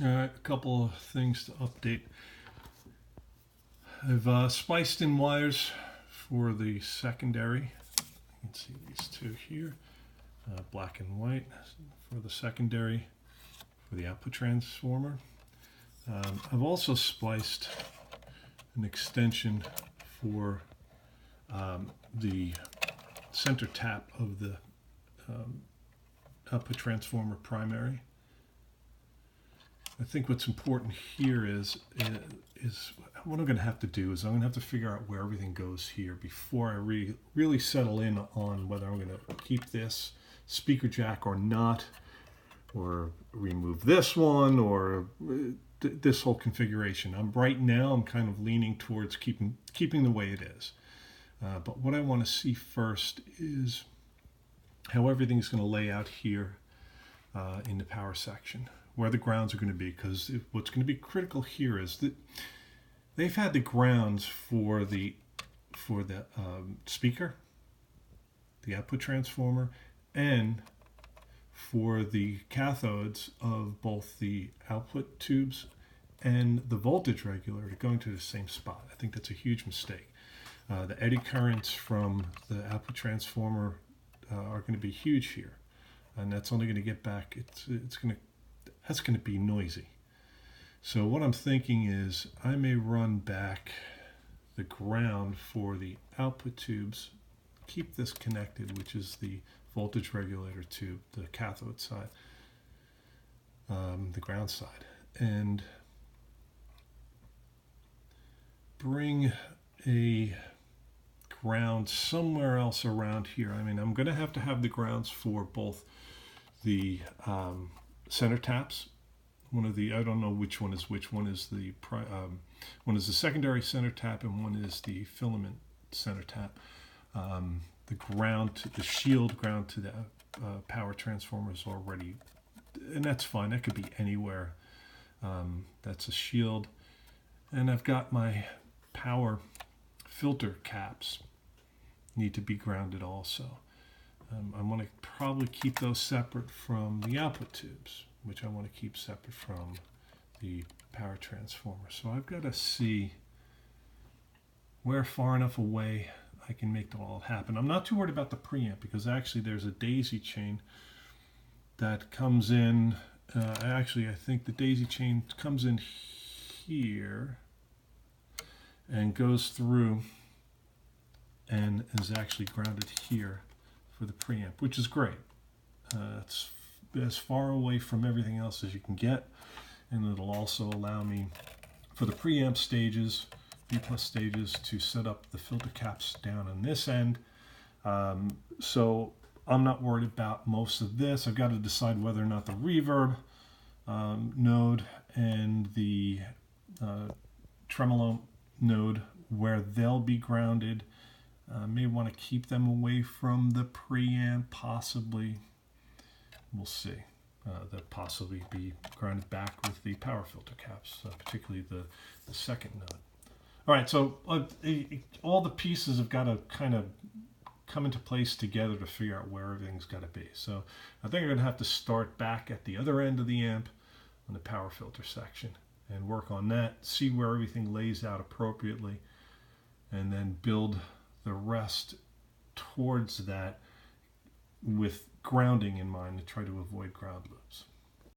All right, a couple of things to update. I've spliced in wires for the secondary. You can see these two here, black and white for the secondary for the output transformer. I've also spliced an extension for the center tap of the output transformer primary. I think what's important here is what I'm going to have to do is I'm going to have to figure out where everything goes here before I really settle in on whether I'm going to keep this speaker jack or not, or remove this one, or this whole configuration. Right now I'm kind of leaning towards keeping the way it is. But what I want to see first is how everything's going to lay out here in the power section, where the grounds are going to be, because what's going to be critical here is that they've had the grounds for the speaker, the output transformer, and for the cathodes of both the output tubes and the voltage regulator going to the same spot. I think that's a huge mistake. The eddy currents from the output transformer are going to be huge here, and that's only going to get back. That's going to be noisy. So what I'm thinking is I may run back the ground for the output tubes, keep this connected, which is the voltage regulator tube, the cathode side, the ground side, and bring a ground somewhere else around here. I mean, I'm going to have the grounds for both the center taps. I don't know which one is which. One is the secondary center tap, and one is the filament center tap. The shield ground to the power transformer is already, and that's fine. That could be anywhere. That's a shield, and I've got my power filter caps need to be grounded also. I want to probably keep those separate from the output tubes, which I want to keep separate from the power transformer. So I've got to see where far enough away I can make that all happen. I'm not too worried about the preamp, because actually there's a daisy chain that comes in. I think the daisy chain comes in here and goes through and is actually grounded here for the preamp, which is great. It's as far away from everything else as you can get, and it'll also allow me for the preamp stages, B+ stages, to set up the filter caps down on this end. So I'm not worried about most of this. I've got to decide whether or not the reverb node and the tremolo node, where they'll be grounded. May want to keep them away from the preamp, possibly. We'll see. They'll possibly be grounded back with the power filter caps, particularly the second node. All right, so all the pieces have got to kind of come into place together to figure out where everything's got to be. So I think I'm going to have to start back at the other end of the amp on the power filter section and work on that, see where everything lays out appropriately, and then build the rest towards that with grounding in mind to try to avoid ground loops.